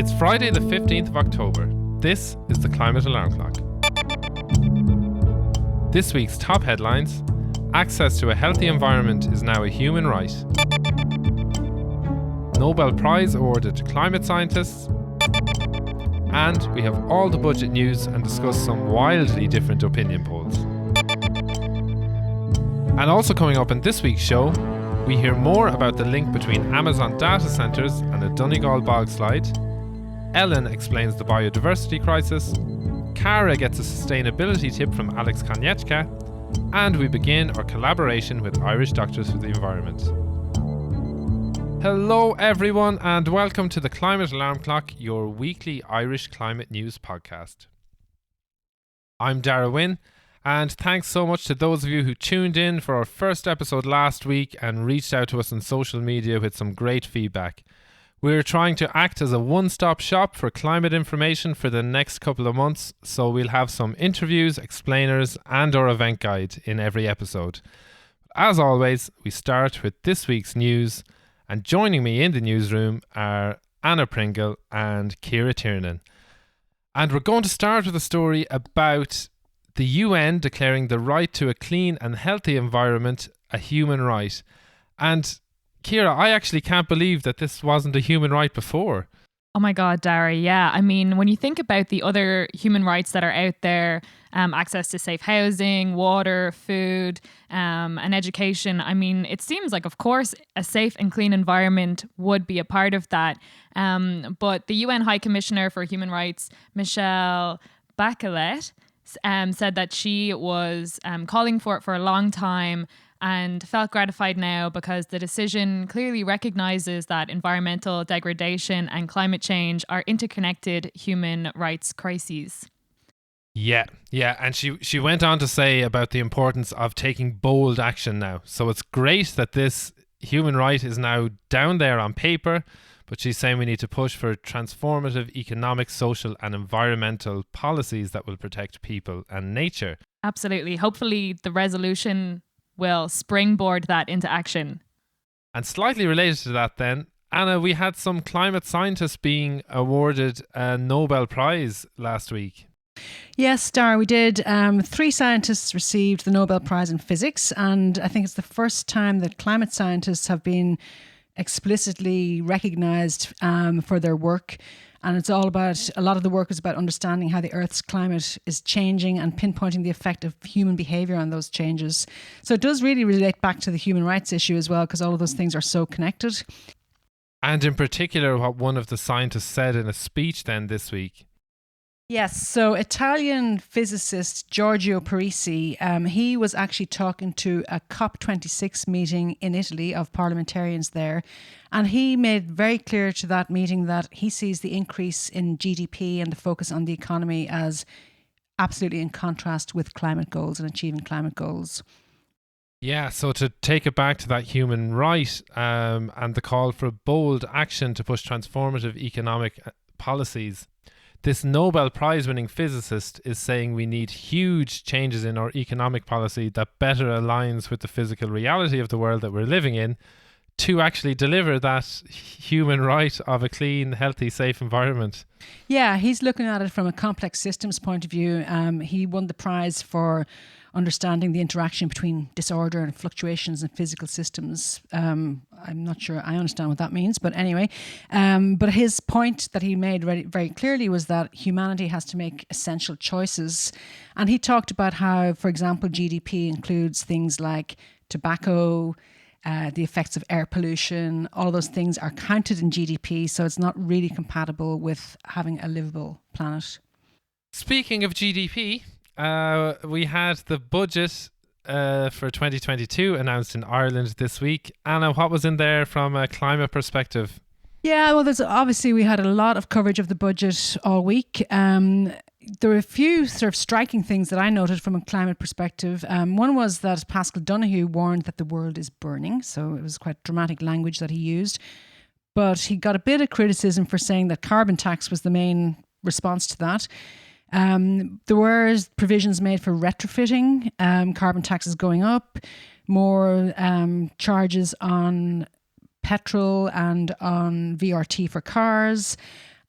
It's Friday the 15th of October. This is the Climate Alarm Clock. This week's top headlines: access to a healthy environment is now a human right. Nobel Prize awarded to climate scientists. And we have all the budget news and discuss some wildly different opinion polls. And also coming up in this week's show, we hear more about the link between Amazon data centres and a Donegal bog slide. Ellen explains the biodiversity crisis. Cara gets a sustainability tip from Alex Konieczka. And we begin our collaboration with Irish Doctors for the Environment. Hello everyone and welcome to the Climate Alarm Clock, your weekly Irish climate news podcast. I'm Dara Wynne, and thanks so much to those of you who tuned in for our first episode last week and reached out to us on social media with some great feedback. We're trying to act as a one-stop shop for climate information for the next couple of months, so we'll have some interviews, explainers and our event guide in every episode. As always, we start with this week's news, and joining me in the newsroom are Anna Pringle and Ciara Tiernan. And we're going to start with a story about the UN declaring the right to a clean and healthy environment a human right. And Ciara, I actually can't believe that this wasn't a human right before. Oh my God, Dara, yeah. I mean, when you think about the other human rights that are out there, access to safe housing, water, food, and education, I mean, it seems like, of course, a safe and clean environment would be a part of that. But the UN High Commissioner for Human Rights, Michelle Bachelet, said that she was calling for it for a long time and felt gratified now because the decision clearly recognises that environmental degradation and climate change are interconnected human rights crises. Yeah. And she went on to say about the importance of taking bold action now. So it's great that this human right is now down there on paper, but she's saying we need to push for transformative economic, social and environmental policies that will protect people and nature. Absolutely. Hopefully the resolution will springboard that into action. And slightly related to that then, Anna, we had some climate scientists being awarded a Nobel Prize last week. Yes, Dara, we did. 3 scientists received the Nobel Prize in Physics, and I think it's the first time that climate scientists have been explicitly recognised for their work. And it's all about, a lot of the work is about understanding how the Earth's climate is changing and pinpointing the effect of human behaviour on those changes. So it does really relate back to the human rights issue as well, because all of those things are so connected. And in particular, what one of the scientists said in a speech then this week. Yes, so Italian physicist Giorgio Parisi, he was actually talking to a COP26 meeting in Italy of parliamentarians there, and he made very clear to that meeting that he sees the increase in GDP and the focus on the economy as absolutely in contrast with climate goals and achieving climate goals. Yeah, so to take it back to that human right and the call for bold action to push transformative economic policies, this Nobel Prize winning physicist is saying we need huge changes in our economic policy that better aligns with the physical reality of the world that we're living in to actually deliver that human right of a clean, healthy, safe environment. Yeah, he's looking at it from a complex systems point of view. He won the prize for understanding the interaction between disorder and fluctuations in physical systems. I'm not sure I understand what that means, but anyway. But his point that he made very clearly was that humanity has to make essential choices. And he talked about how, for example, GDP includes things like tobacco, the effects of air pollution. All of those things are counted in GDP, so it's not really compatible with having a livable planet. Speaking of GDP, we had the budget for 2022 announced in Ireland this week. Anna, what was in there from a climate perspective? Yeah, well, we had a lot of coverage of the budget all week. There were a few sort of striking things that I noted from a climate perspective. One was that Paschal Donohoe warned that the world is burning, so it was quite dramatic language that he used. But he got a bit of criticism for saying that carbon tax was the main response to that. There were provisions made for retrofitting, carbon taxes going up, more charges on petrol and on VRT for cars.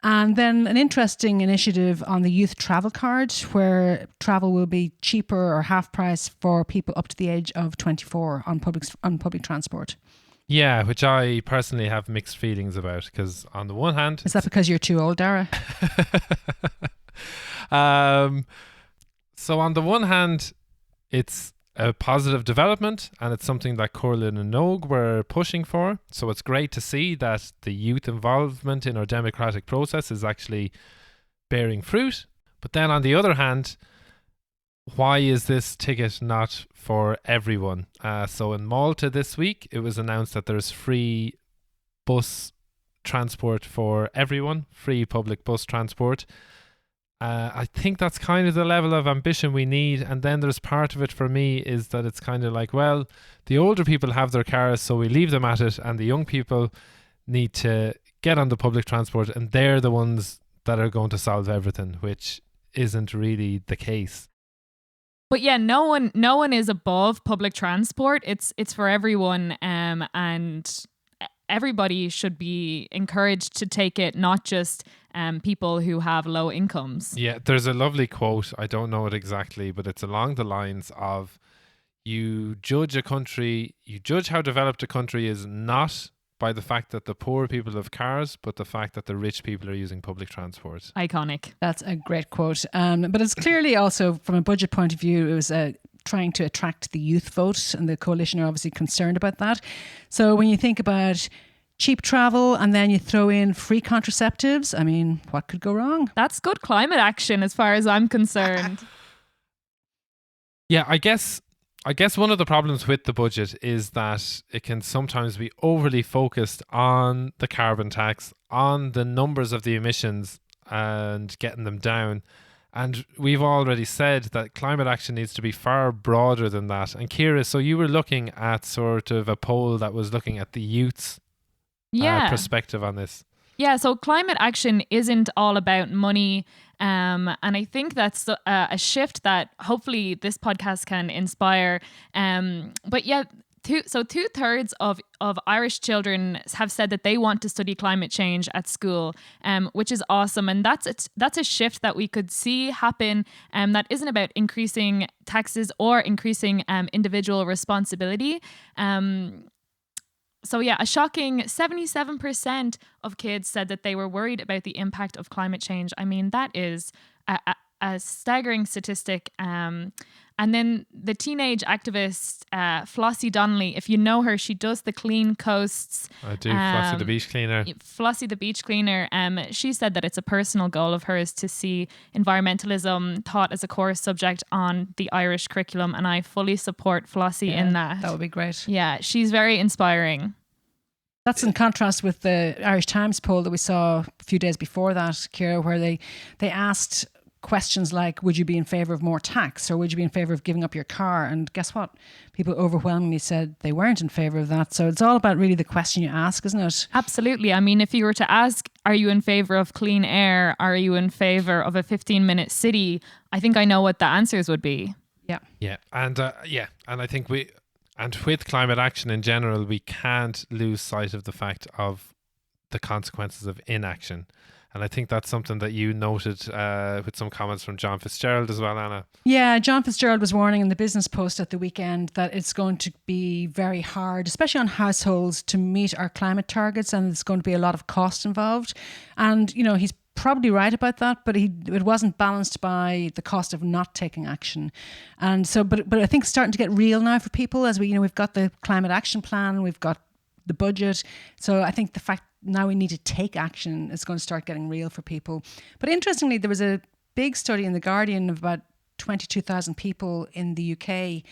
And then an interesting initiative on the youth travel card, where travel will be cheaper or half price for people up to the age of 24 on public transport. Yeah, which I personally have mixed feelings about, because on the one hand... Is that because you're too old, Dara? So on the one hand, it's a positive development, and it's something that Corlin and Nogue were pushing for. So it's great to see that the youth involvement in our democratic process is actually bearing fruit. But then on the other hand, why is this ticket not for everyone? So in Malta this week, it was announced that there's free bus transport for everyone, free public bus transport. I think that's kind of the level of ambition we need. And then there's part of it for me is that it's kind of like, well, the older people have their cars, so we leave them at it, and the young people need to get on the public transport, and they're the ones that are going to solve everything, which isn't really the case. But yeah, no one is above public transport. It's for everyone, and everybody should be encouraged to take it, not just people who have low incomes. Yeah, there's a lovely quote. I don't know it exactly, but it's along the lines of, you judge how developed a country is not by the fact that the poor people have cars, but the fact that the rich people are using public transport. Iconic. That's a great quote. But it's clearly also, from a budget point of view, it was trying to attract the youth vote, and the coalition are obviously concerned about that. So when you think about cheap travel and then you throw in free contraceptives, I mean, what could go wrong? That's good climate action as far as I'm concerned. Yeah, I guess one of the problems with the budget is that it can sometimes be overly focused on the carbon tax, on the numbers of the emissions and getting them down. And we've already said that climate action needs to be far broader than that. And Ciara, so you were looking at sort of a poll that was looking at the youth's perspective on this. Yeah, so climate action isn't all about money. And I think that's a shift that hopefully this podcast can inspire. But yeah, two-thirds of Irish children have said that they want to study climate change at school, which is awesome. And that's a shift that we could see happen, that isn't about increasing taxes or increasing individual responsibility. So yeah, a shocking 77% of kids said that they were worried about the impact of climate change. I mean, that is a staggering statistic. And then the teenage activist, Flossie Donnelly, if you know her, she does the Clean Coasts. I do, Flossie the beach cleaner. Flossie the beach cleaner. She said that it's a personal goal of hers to see environmentalism taught as a core subject on the Irish curriculum. And I fully support Flossie in that. That would be great. Yeah, she's very inspiring. That's in contrast with the Irish Times poll that we saw a few days before that, Ciara, where they asked questions like, would you be in favour of more tax, or would you be in favour of giving up your car? And guess what? People overwhelmingly said they weren't in favour of that. So it's all about really the question you ask, isn't it? Absolutely. I mean, if you were to ask, are you in favour of clean air? Are you in favour of a 15-minute city? I think I know what the answers would be. Yeah. Yeah. And I think with climate action in general, we can't lose sight of the fact of the consequences of inaction. And I think that's something that you noted with some comments from John Fitzgerald as well, Anna. Yeah, John Fitzgerald was warning in the Business Post at the weekend that it's going to be very hard, especially on households, to meet our climate targets, and there's going to be a lot of cost involved. And, you know, he's probably right about that, but it wasn't balanced by the cost of not taking action. And so, but I think it's starting to get real now for people, as we've got the climate action plan, we've got the budget. So I think the fact now we need to take action is going to start getting real for people. But interestingly, there was a big study in The Guardian of about 22,000 people in the UK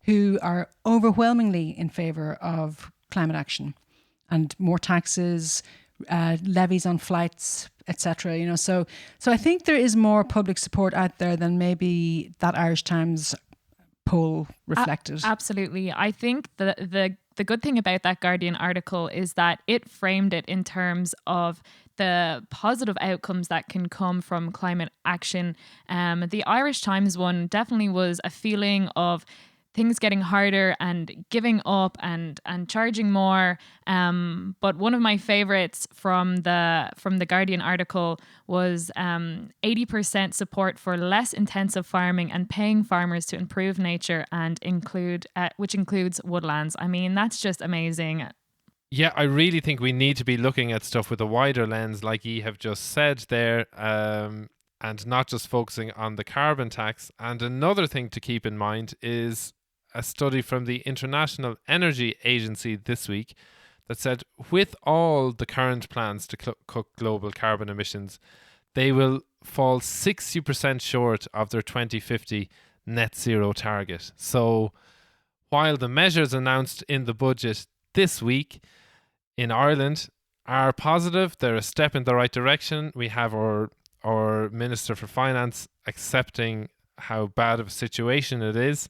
who are overwhelmingly in favour of climate action and more taxes, levies on flights, etc. You know, so I think there is more public support out there than maybe that Irish Times poll reflected. Absolutely. I think the good thing about that Guardian article is that it framed it in terms of the positive outcomes that can come from climate action. The Irish Times one definitely was a feeling of things getting harder and giving up and charging more. But one of my favorites from the Guardian article was 80% support for less intensive farming and paying farmers to improve nature and which includes woodlands. I mean, that's just amazing. Yeah, I really think we need to be looking at stuff with a wider lens, like you have just said there, and not just focusing on the carbon tax. And another thing to keep in mind is a study from the International Energy Agency this week that said with all the current plans to cut global carbon emissions, they will fall 60% short of their 2050 net zero target. So while the measures announced in the budget this week in Ireland are positive, they're a step in the right direction. We have our Minister for Finance accepting how bad of a situation it is.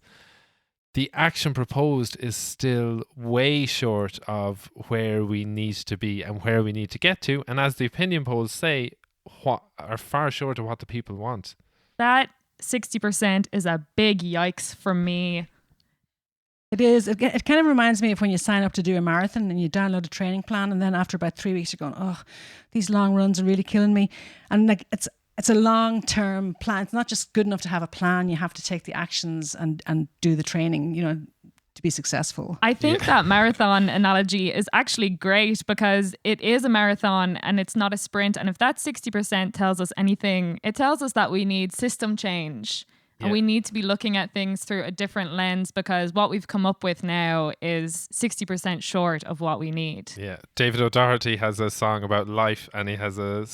The action proposed is still way short of where we need to be and where we need to get to. And as the opinion polls say, what are far short of what the people want. That 60% is a big yikes from me. It is. It kind of reminds me of when you sign up to do a marathon and you download a training plan, and then after about 3 weeks you're going, oh, these long runs are really killing me. And like it's a long-term plan. It's not just good enough to have a plan. You have to take the actions and do the training, to be successful. I think that marathon analogy is actually great because it is a marathon and it's not a sprint. And if that 60% tells us anything, it tells us that we need system change. And we need to be looking at things through a different lens because what we've come up with now is 60% short of what we need. Yeah. David O'Doherty has a song about life, and he has a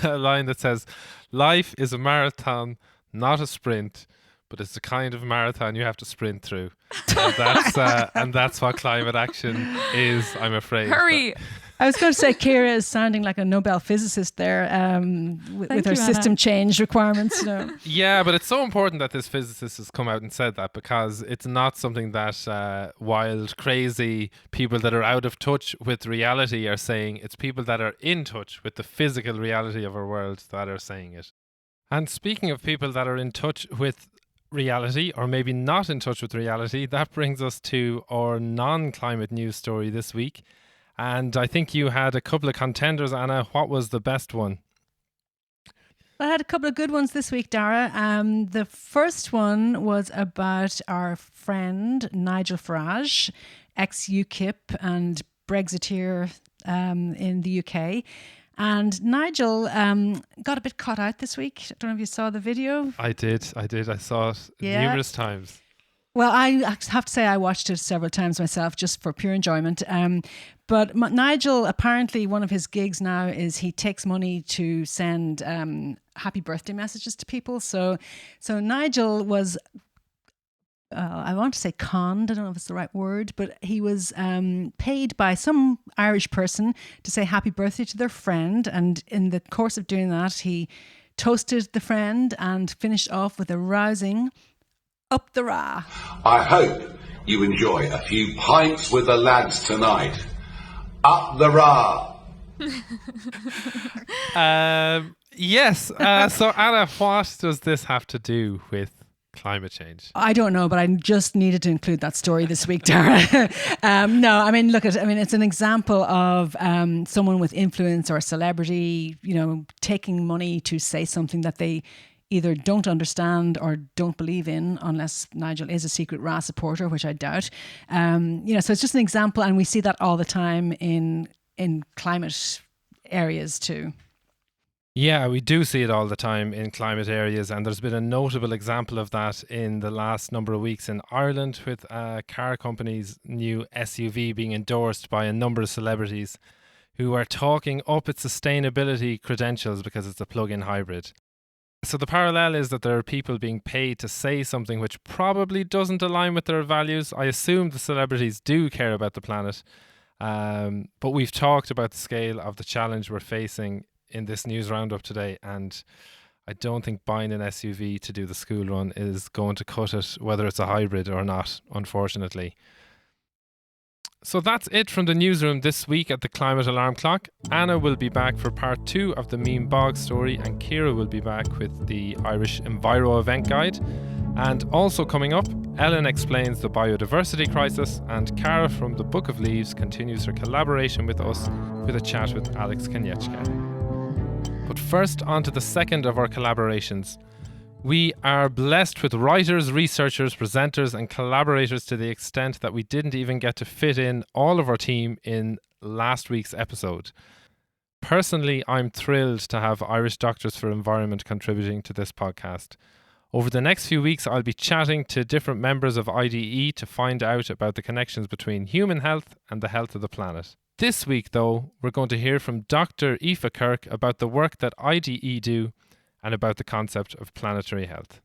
line that says, "Life is a marathon, not a sprint, but it's the kind of marathon you have to sprint through." And that's what climate action is, I'm afraid. Hurry! I was going to say Ciara is sounding like a Nobel physicist there with her system change requirements. Yeah, but it's so important that this physicist has come out and said that because it's not something that wild, crazy people that are out of touch with reality are saying. It's people that are in touch with the physical reality of our world that are saying it. And speaking of people that are in touch with reality, or maybe not in touch with reality, that brings us to our non-climate news story this week. And I think you had a couple of contenders, Anna. What was the best one? I had a couple of good ones this week, Dara. The first one was about our friend Nigel Farage, ex-UKIP and Brexiteer in the UK. And Nigel got a bit caught out this week. I don't know if you saw the video. I did. I saw it numerous times. Well, I have to say I watched it several times myself just for pure enjoyment. But Nigel, apparently one of his gigs now is he takes money to send happy birthday messages to people. So Nigel was, I want to say conned, I don't know if it's the right word, but he was paid by some Irish person to say happy birthday to their friend. And in the course of doing that, he toasted the friend and finished off with a rousing "Up the Ra." I hope you enjoy a few pints with the lads tonight. Up the Ra. Yes. So Anna, what does this have to do with climate change? I don't know, but I just needed to include that story this week, Tara. No, I mean, it's an example of someone with influence or a celebrity, taking money to say something that they either don't understand or don't believe in, unless Nigel is a secret Ra supporter, which I doubt. So it's just an example, and we see that all the time in climate areas too. Yeah, we do see it all the time in climate areas, and there's been a notable example of that in the last number of weeks in Ireland with a car company's new SUV being endorsed by a number of celebrities who are talking up its sustainability credentials because it's a plug-in hybrid. So the parallel is that there are people being paid to say something which probably doesn't align with their values. I assume the celebrities do care about the planet, but we've talked about the scale of the challenge we're facing in this news roundup today, and I don't think buying an SUV to do the school run is going to cut it, whether it's a hybrid or not, unfortunately. So that's it from the newsroom this week at the Climate Alarm Clock. Anna will be back for part 2 of the Meme Bog story, and Ciara will be back with the Irish Enviro Event guide. And also coming up, Ellen explains the biodiversity crisis, and Cara from the Book of Leaves continues her collaboration with us with a chat with Alex Konieczka. But first, on to the second of our collaborations. We are blessed with writers, researchers, presenters, and collaborators to the extent that we didn't even get to fit in all of our team in last week's episode. Personally, I'm thrilled to have Irish Doctors for Environment contributing to this podcast. Over the next few weeks, I'll be chatting to different members of IDE to find out about the connections between human health and the health of the planet. This week, though, we're going to hear from Dr. Aoife Kirk about the work that IDE do and about the concept of planetary health.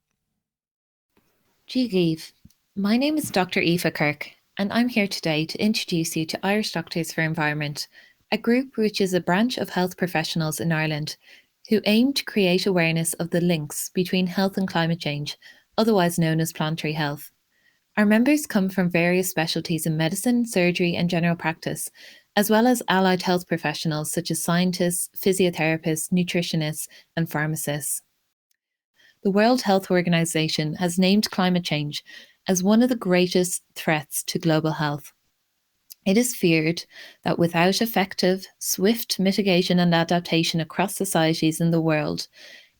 Díobh. My name is Dr. Aoife Kirk, and I'm here today to introduce you to Irish Doctors for Environment, a group which is a branch of health professionals in Ireland who aim to create awareness of the links between health and climate change, otherwise known as planetary health. Our members come from various specialties in medicine, surgery, and general practice, as well as allied health professionals such as scientists, physiotherapists, nutritionists, and pharmacists. The World Health Organization has named climate change as one of the greatest threats to global health. It is feared that without effective, swift mitigation and adaptation across societies in the world,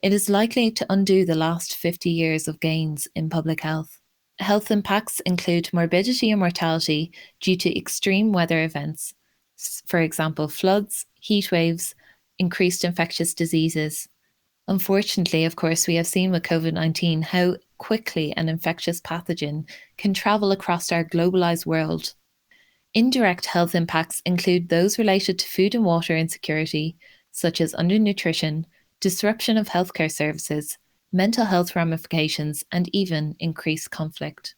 it is likely to undo the last 50 years of gains in public health. Health impacts include morbidity and mortality due to extreme weather events, for example, floods, heat waves, increased infectious diseases. Unfortunately, of course, we have seen with COVID-19 how quickly an infectious pathogen can travel across our globalized world. Indirect health impacts include those related to food and water insecurity, such as undernutrition, disruption of healthcare services, mental health ramifications, and even increased conflict.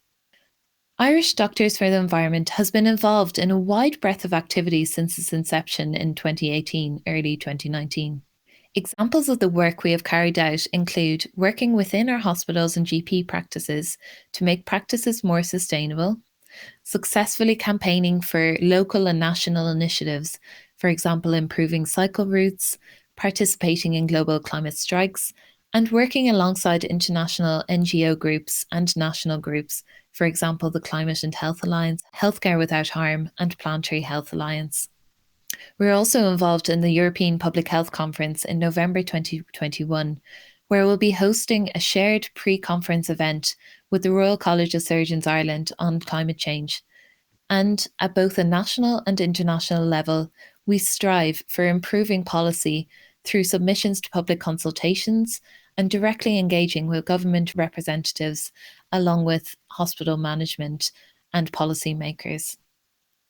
Irish Doctors for the Environment has been involved in a wide breadth of activities since its inception in 2018, early 2019. Examples of the work we have carried out include working within our hospitals and GP practices to make practices more sustainable, successfully campaigning for local and national initiatives, for example, improving cycle routes, participating in global climate strikes, and working alongside international NGO groups and national groups, for example, the Climate and Health Alliance, Healthcare Without Harm, and Planetary Health Alliance. We're also involved in the European Public Health Conference in November 2021, where we'll be hosting a shared pre-conference event with the Royal College of Surgeons Ireland on climate change. And at both a national and international level, we strive for improving policy through submissions to public consultations and directly engaging with government representatives, along with hospital management and policymakers.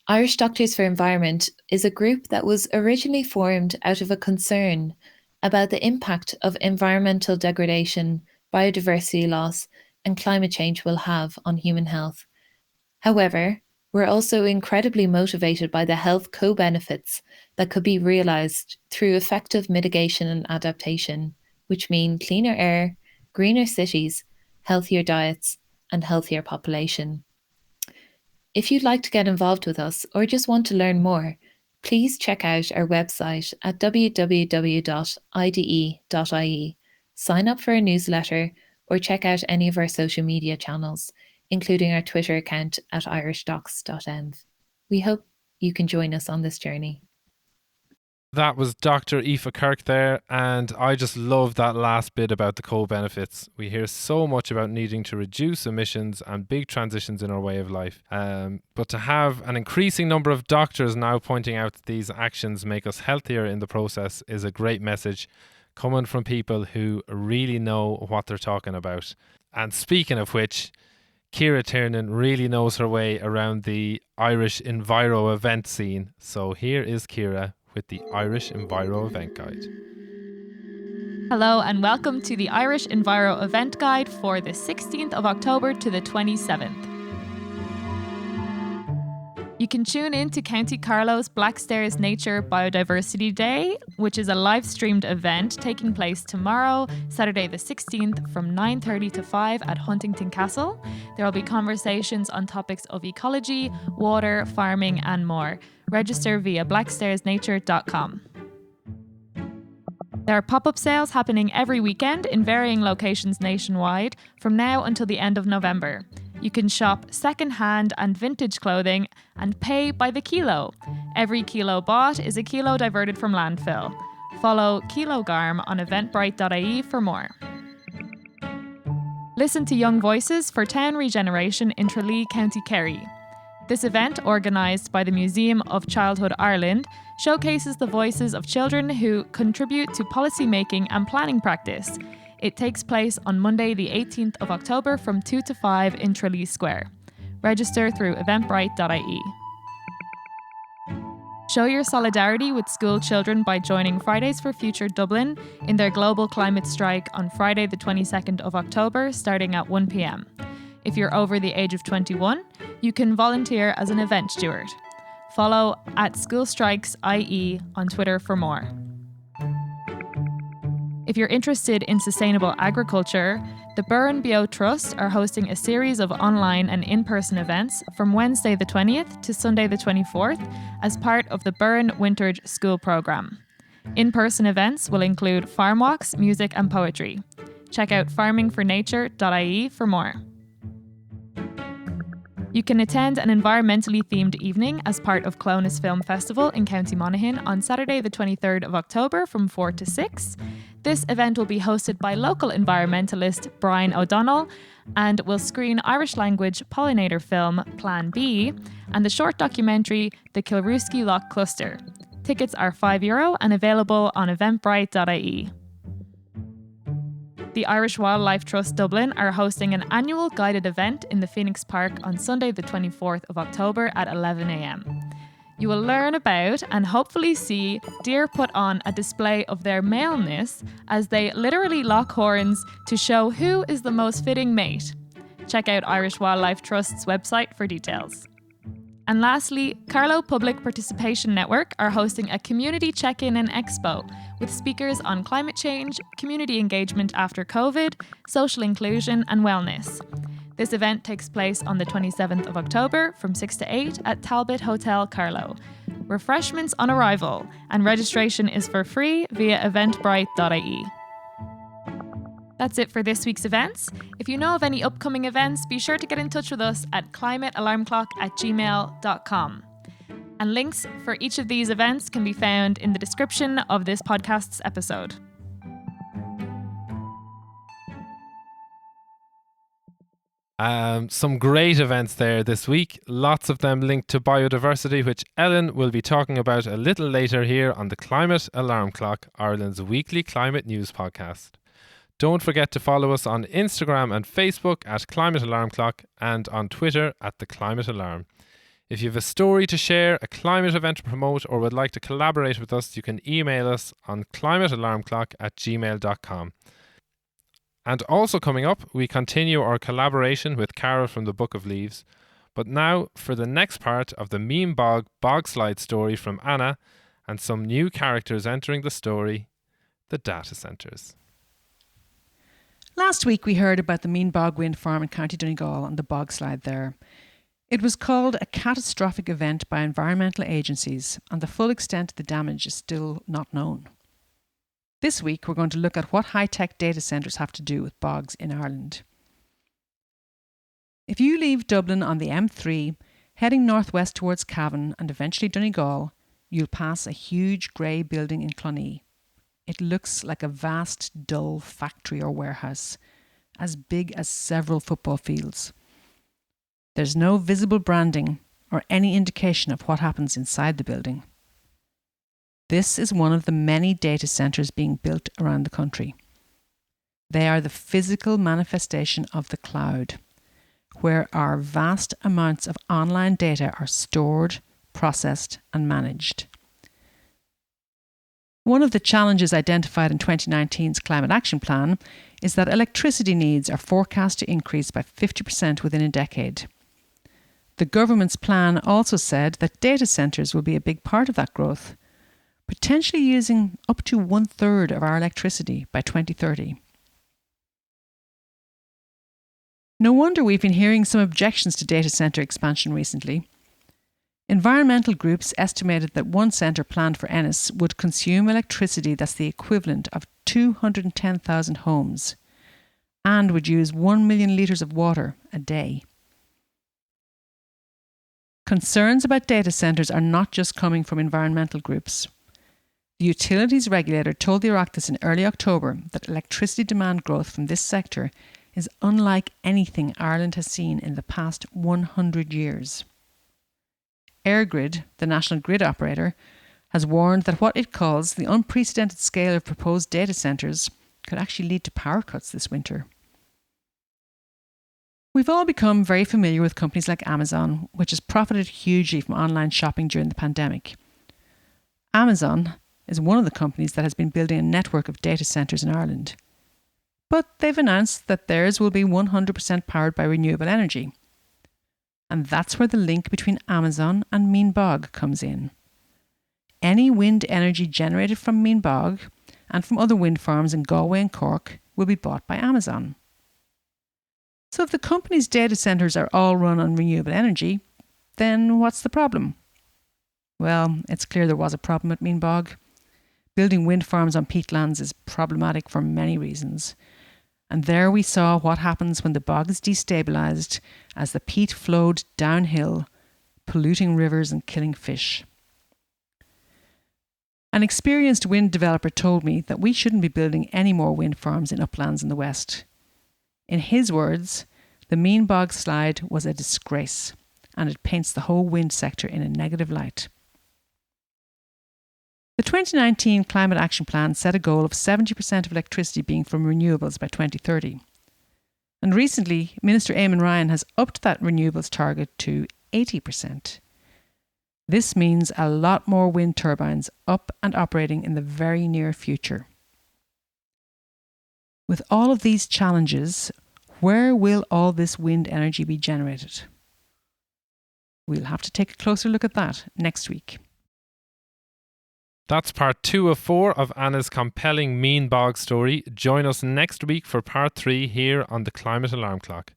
Irish Doctors for Environment is a group that was originally formed out of a concern about the impact of environmental degradation, biodiversity loss, and climate change will have on human health. However, we're also incredibly motivated by the health co-benefits that could be realised through effective mitigation and adaptation, which mean cleaner air, greener cities, healthier diets, and healthier population. If you'd like to get involved with us or just want to learn more, please check out our website at www.ide.ie, sign up for a newsletter, or check out any of our social media channels, including our Twitter account at irishdocs.env. We hope you can join us on this journey. That was Dr. Aoife Kirk there, and I just love that last bit about the co-benefits. We hear so much about needing to reduce emissions and big transitions in our way of life. But to have an increasing number of doctors now pointing out that these actions make us healthier in the process is a great message coming from people who really know what they're talking about. And speaking of which, Ciara Tiernan really knows her way around the Irish Enviro Event scene. So here is Ciara with the Irish Enviro Event Guide. Hello and welcome to the Irish Enviro Event Guide for the 16th of October to the 27th. You can tune in to County Carlow's Blackstairs Nature Biodiversity Day, which is a live-streamed event taking place tomorrow, Saturday the 16th, from 9:30 to 5 at Huntington Castle. There will be conversations on topics of ecology, water, farming, and more. Register via blackstairsnature.com. There are pop-up sales happening every weekend in varying locations nationwide from now until the end of November. You can shop second-hand and vintage clothing and pay by the kilo. Every kilo bought is a kilo diverted from landfill. Follow Kilogarm on eventbrite.ie for more. Listen to Young Voices for Town Regeneration in Tralee, County Kerry. This event, organised by the Museum of Childhood Ireland, showcases the voices of children who contribute to policy making and planning practice. It takes place on Monday the 18th of October from 2 to 5 in Tralee Square. Register through eventbrite.ie. Show your solidarity with school children by joining Fridays for Future Dublin in their global climate strike on Friday the 22nd of October starting at 1 p.m. If you're over the age of 21, you can volunteer as an event steward. Follow @SchoolStrikesIE on Twitter for more. If you're interested in sustainable agriculture, the Burren Bio Trust are hosting a series of online and in-person events from Wednesday the 20th to Sunday the 24th as part of the Burren Wintered School Programme. In-person events will include farm walks, music and poetry. Check out farmingfornature.ie for more. You can attend an environmentally themed evening as part of Clonus Film Festival in County Monaghan on Saturday the 23rd of October from 4 to 6. This event will be hosted by local environmentalist Brian O'Donnell and will screen Irish language pollinator film Plan B and the short documentary The Kilrooski Loch Cluster. Tickets are €5 and available on eventbrite.ie. The Irish Wildlife Trust Dublin are hosting an annual guided event in the Phoenix Park on Sunday the 24th of October at 11 a.m. You will learn about and hopefully see deer put on a display of their maleness as they literally lock horns to show who is the most fitting mate. Check out Irish Wildlife Trust's website for details. And lastly, Carlow Public Participation Network are hosting a community check-in and expo with speakers on climate change, community engagement after COVID, social inclusion and wellness. This event takes place on the 27th of October from 6 to 8 at Talbot Hotel, Carlow. Refreshments on arrival and registration is for free via eventbrite.ie. That's it for this week's events. If you know of any upcoming events, be sure to get in touch with us at climatealarmclock@gmail.com. And links for each of these events can be found in the description of this podcast's episode. Some great events there this week, lots of them linked to biodiversity, which Ellen will be talking about a little later here on the Climate Alarm Clock, Ireland's weekly climate news podcast. Don't forget to follow us on Instagram and Facebook at Climate Alarm Clock and on Twitter at The Climate Alarm. If you have a story to share, a climate event to promote, or would like to collaborate with us, you can email us on climatealarmclock@gmail.com. And also coming up, we continue our collaboration with Carol from the Book of Leaves. But now for the next part of the Meme Bog Slide story from Anna and some new characters entering the story, the data centres. Last week we heard about the Mean Bog Wind Farm in County Donegal and the bog slide there. It was called a catastrophic event by environmental agencies, and the full extent of the damage is still not known. This week we're going to look at what high-tech data centres have to do with bogs in Ireland. If you leave Dublin on the M3, heading northwest towards Cavan and eventually Donegal, you'll pass a huge grey building in Clonee. It looks like a vast, dull factory or warehouse, as big as several football fields. There's no visible branding or any indication of what happens inside the building. This is one of the many data centres being built around the country. They are the physical manifestation of the cloud, where our vast amounts of online data are stored, processed and managed. One of the challenges identified in 2019's Climate Action Plan is that electricity needs are forecast to increase by 50% within a decade. The government's plan also said that data centres will be a big part of that growth, potentially using up to 1/3 of our electricity by 2030. No wonder we've been hearing some objections to data centre expansion recently. Environmental groups estimated that one centre planned for Ennis would consume electricity that's the equivalent of 210,000 homes and would use 1 million litres of water a day. Concerns about data centres are not just coming from environmental groups. The utilities regulator told the Oireachtas in early October that electricity demand growth from this sector is unlike anything Ireland has seen in the past 100 years. EirGrid, the national grid operator, has warned that what it calls the unprecedented scale of proposed data centres could actually lead to power cuts this winter. We've all become very familiar with companies like Amazon, which has profited hugely from online shopping during the pandemic. Amazon is one of the companies that has been building a network of data centres in Ireland. But they've announced that theirs will be 100% powered by renewable energy. And that's where the link between Amazon and Mean Bog comes in. Any wind energy generated from Mean Bog and from other wind farms in Galway and Cork will be bought by Amazon. So if the company's data centres are all run on renewable energy, then what's the problem? Well, it's clear there was a problem at Mean Bog. Building wind farms on peatlands is problematic for many reasons. And there we saw what happens when the bog is destabilised as the peat flowed downhill, polluting rivers and killing fish. An experienced wind developer told me that we shouldn't be building any more wind farms in uplands in the west. In his words, the Mean Bog slide was a disgrace, and it paints the whole wind sector in a negative light. The 2019 Climate Action Plan set a goal of 70% of electricity being from renewables by 2030. And recently, Minister Eamon Ryan has upped that renewables target to 80%. This means a lot more wind turbines up and operating in the very near future. With all of these challenges, where will all this wind energy be generated? We'll have to take a closer look at that next week. That's part 2 of 4 of Anna's compelling Mean Bog story. Join us next week for part 3 here on the Climate Alarm Clock.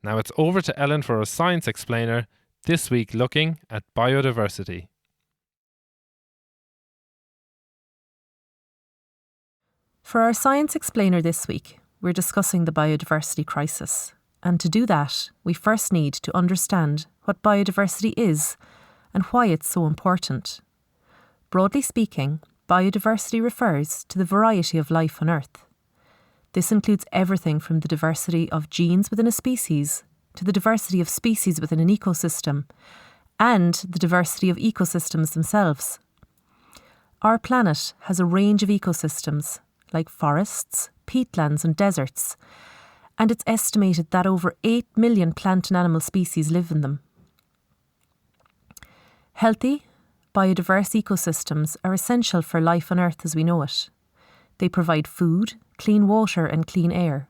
Now it's over to Ellen for a science explainer, this week looking at biodiversity. For our science explainer this week, we're discussing the biodiversity crisis. And to do that, we first need to understand what biodiversity is and why it's so important. Broadly speaking, biodiversity refers to the variety of life on Earth. This includes everything from the diversity of genes within a species to the diversity of species within an ecosystem and the diversity of ecosystems themselves. Our planet has a range of ecosystems like forests, peatlands and deserts, and it's estimated that over 8 million plant and animal species live in them. Healthy, biodiverse ecosystems are essential for life on Earth as we know it. They provide food, clean water and clean air.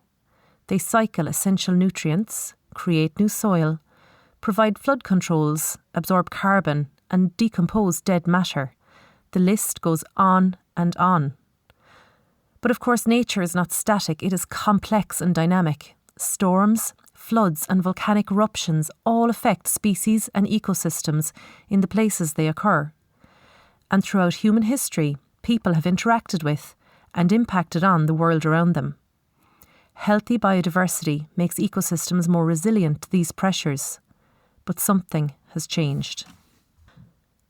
They cycle essential nutrients, create new soil, provide flood controls, absorb carbon and decompose dead matter. The list goes on and on. But of course nature is not static, it is complex and dynamic. Storms, floods and volcanic eruptions all affect species and ecosystems in the places they occur. And throughout human history, people have interacted with and impacted on the world around them. Healthy biodiversity makes ecosystems more resilient to these pressures, but something has changed.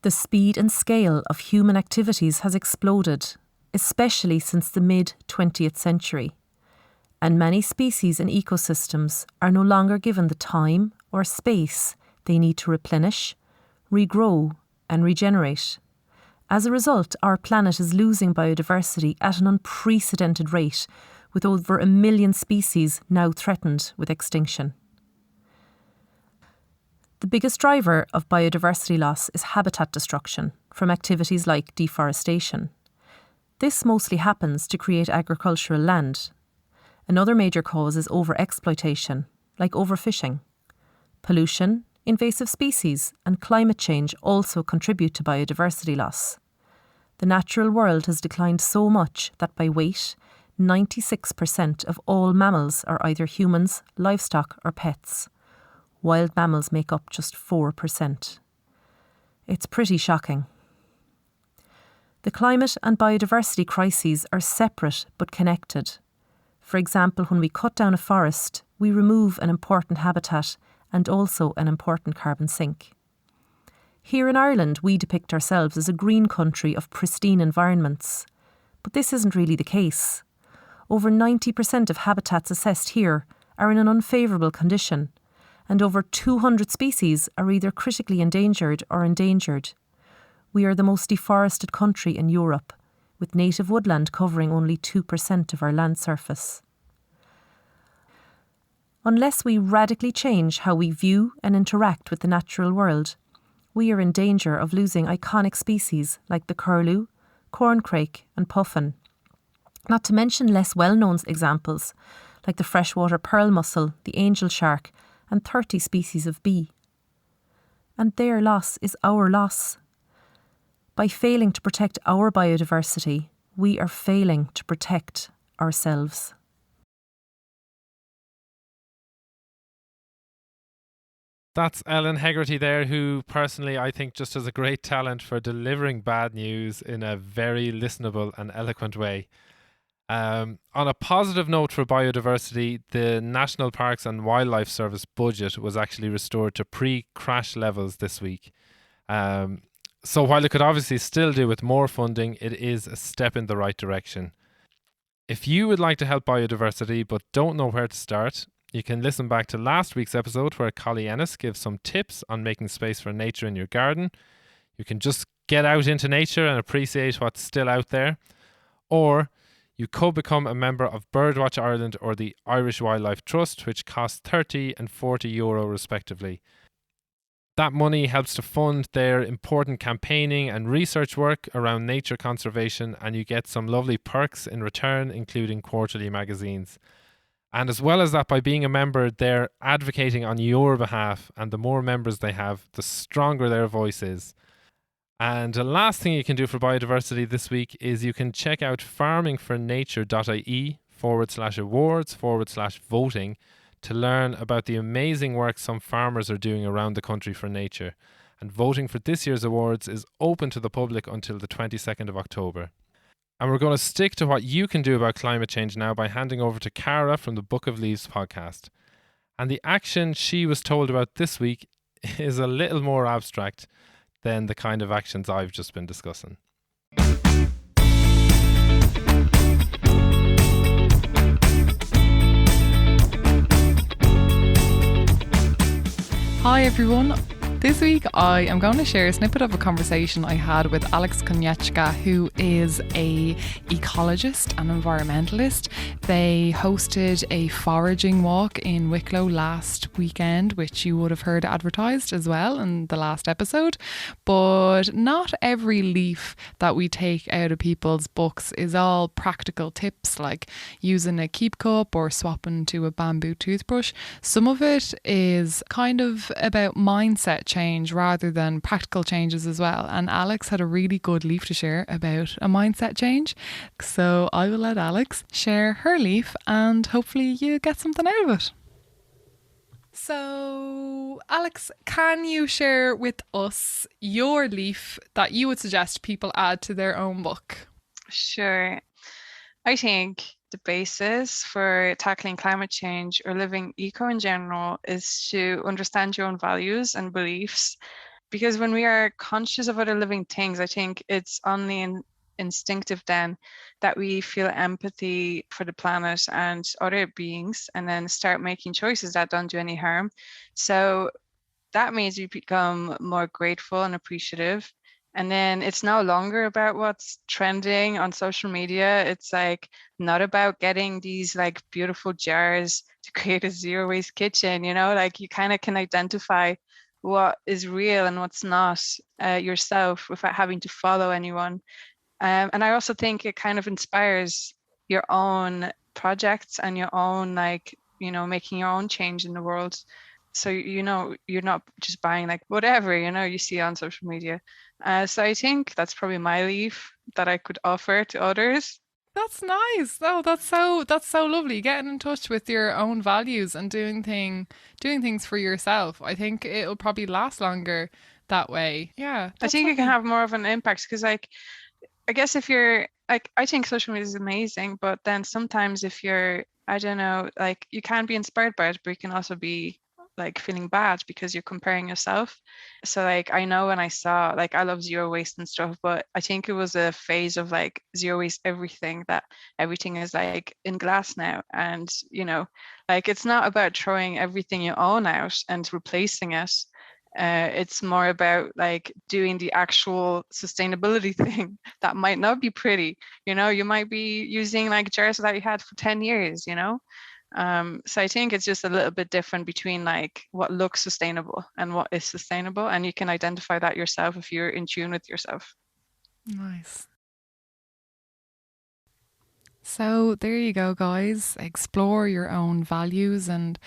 The speed and scale of human activities has exploded, especially since the mid-20th century, and many species and ecosystems are no longer given the time or space they need to replenish, regrow and regenerate. As a result, our planet is losing biodiversity at an unprecedented rate, with over 1 million species now threatened with extinction. The biggest driver of biodiversity loss is habitat destruction from activities like deforestation. This mostly happens to create agricultural land. Another major cause is overexploitation, like overfishing. Pollution, invasive species and climate change also contribute to biodiversity loss. The natural world has declined so much that by weight, 96% of all mammals are either humans, livestock or pets. Wild mammals make up just 4%. It's pretty shocking. The climate and biodiversity crises are separate but connected. For example, when we cut down a forest, we remove an important habitat and also an important carbon sink. Here in Ireland, we depict ourselves as a green country of pristine environments. But this isn't really the case. Over 90% of habitats assessed here are in an unfavourable condition, and over 200 species are either critically endangered or endangered. We are the most deforested country in Europe, with native woodland covering only 2% of our land surface. Unless we radically change how we view and interact with the natural world, we are in danger of losing iconic species like the curlew, corncrake and puffin. Not to mention less well-known examples like the freshwater pearl mussel, the angel shark and 30 species of bee. And their loss is our loss. By failing to protect our biodiversity, we are failing to protect ourselves. That's Ellen Hegarty there, who personally I think just has a great talent for delivering bad news in a very listenable and eloquent way. On a positive note for biodiversity, the National Parks and Wildlife Service budget was actually restored to pre-crash levels this week. So while it could obviously still do with more funding, it is a step in the right direction. If you would like to help biodiversity but don't know where to start, you can listen back to last week's episode where Collie Ennis gives some tips on making space for nature in your garden. You can just get out into nature and appreciate what's still out there. Or you could become a member of Birdwatch Ireland or the Irish Wildlife Trust, which costs €30 and €40 respectively. That money helps to fund their important campaigning and research work around nature conservation, and you get some lovely perks in return, including quarterly magazines. And as well as that, by being a member, they're advocating on your behalf, and the more members they have, the stronger their voice is. And the last thing you can do for biodiversity this week is you can check out farmingfornature.ie/awards/voting to learn about the amazing work some farmers are doing around the country for nature. And voting for this year's awards is open to the public until the 22nd of October. And we're going to stick to what you can do about climate change now by handing over to Cara from the Book of Leaves podcast. And the action she was told about this week is a little more abstract than the kind of actions I've just been discussing. Hi everyone. This week I am going to share a snippet of a conversation I had with Alex Konieczka, who is an ecologist and environmentalist. They hosted a foraging walk in Wicklow last weekend, which you would have heard advertised as well in the last episode. But not every leaf that we take out of people's books is all practical tips like using a keep cup or swapping to a bamboo toothbrush. Some of it is kind of about mindset change rather than practical changes as well. And Alex had a really good leaf to share about a mindset change. So I will let Alex share her leaf and hopefully you get something out of it. So, Alex, can you share with us your leaf that you would suggest people add to their own book? Sure. I think the basis for tackling climate change or living eco in general is to understand your own values and beliefs. Because when we are conscious of other living things, I think it's only instinctive then that we feel empathy for the planet and other beings and then start making choices that don't do any harm. So that means we become more grateful and appreciative. And then it's no longer about what's trending on social media. It's like not about getting these like beautiful jars to create a zero waste kitchen, you know, like you kind of can identify what is real and what's not yourself without having to follow anyone. And I also think it kind of inspires your own projects and your own, like, you know, making your own change in the world. So, you know, you're not just buying like whatever, you know, you see on social media. So I think that's probably my leaf that I could offer to others. That's nice. Oh, that's so lovely. Getting in touch with your own values and doing things for yourself. I think it'll probably last longer that way. Yeah. I think it can have more of an impact because, like, I guess if you're like, I think social media is amazing, but then sometimes if you're, I don't know, like you can be inspired by it, but you can also be like feeling bad because you're comparing yourself. So like, I know when I saw, like, I love zero waste and stuff, but I think it was a phase of like zero waste everything, that everything is like in glass now. And, you know, like it's not about throwing everything you own out and replacing it. It's more about like doing the actual sustainability thing that might not be pretty. You know, you might be using like jars that you had for 10 years, you know? So I think it's just a little bit different between like what looks sustainable and what is sustainable. And you can identify that yourself if you're in tune with yourself. Nice. So there you go, guys. Explore your own values and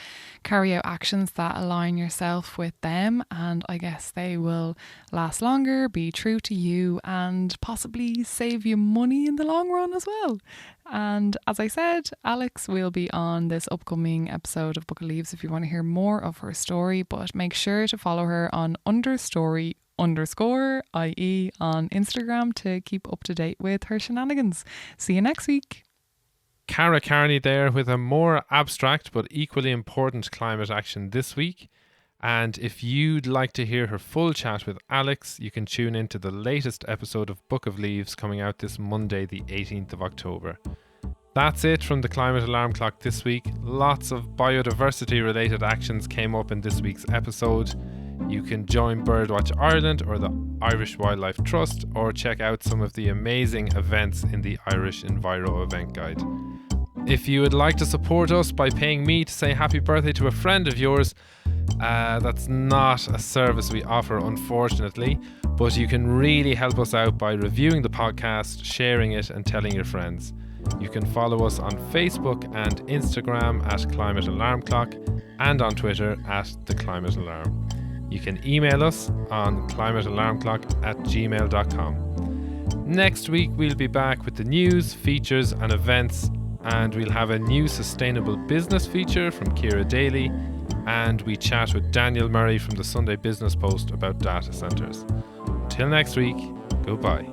carry out actions that align yourself with them. And I guess they will last longer, be true to you, and possibly save you money in the long run as well. And as I said, Alex will be on this upcoming episode of Book of Leaves if you want to hear more of her story. But make sure to follow her on _IE on Instagram to keep up to date with her shenanigans. See you next week. Cara Carney there with a more abstract but equally important climate action this week. And if you'd like to hear her full chat with Alex, you can tune into the latest episode of Book of Leaves coming out this Monday, the 18th of October. That's it from the Climate Alarm Clock this week. Lots of biodiversity related actions came up in this week's episode. You can join Birdwatch Ireland or the Irish Wildlife Trust, or check out some of the amazing events in the Irish Enviro Event Guide. If you would like to support us by paying me to say happy birthday to a friend of yours, that's not a service we offer, unfortunately, but you can really help us out by reviewing the podcast, sharing it, and telling your friends. You can follow us on Facebook and Instagram at Climate Alarm Clock, and on Twitter at The Climate Alarm. You can email us on climatealarmclock@gmail.com. Next week we'll be back with the news, features and events, and we'll have a new sustainable business feature from Ciara Daly, and we chat with Daniel Murray from the Sunday Business Post about data centres. Till next week, goodbye.